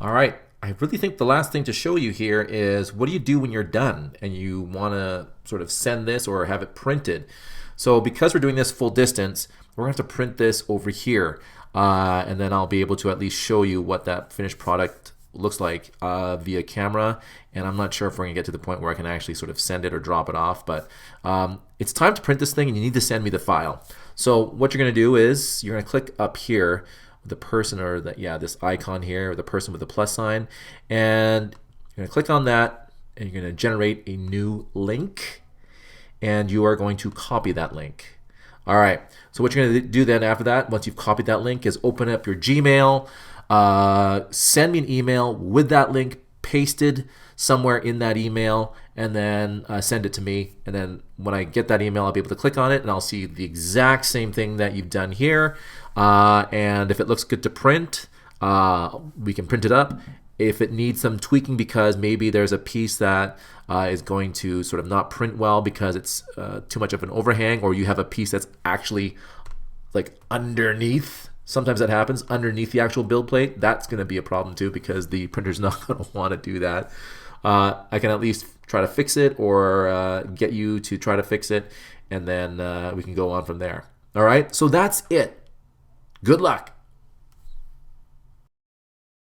All right. I really think the last thing to show you here is what do you do when you're done and you want to sort of send this or have it printed. So because we're doing this full distance, we're going to have to print this over here. And then I'll be able to at least show you what that finished product looks like via camera. And I'm not sure if we're going to get to the point where I can actually sort of send it or drop it off. But it's time to print this thing and you need to send me the file. So what you're going to do is you're going to click up here the person or this icon here, or the person with the plus sign, and you're going to click on that and you're going to generate a new link and you are going to copy that link. All right, so what you're going to do then after that, once you've copied that link, is open up your Gmail, send me an email with that link pasted somewhere in that email, and then send it to me. And then when I get that email, I'll be able to click on it and I'll see the exact same thing that you've done here. And if it looks good to print, we can print it up. If it needs some tweaking because maybe there's a piece that is going to sort of not print well because it's too much of an overhang, or you have a piece that's actually like underneath, sometimes that happens, underneath the actual build plate, that's going to be a problem too because the printer's not going to want to do that. I can at least try to fix it or get you to try to fix it, and then we can go on from there. All right, so that's it. Good luck.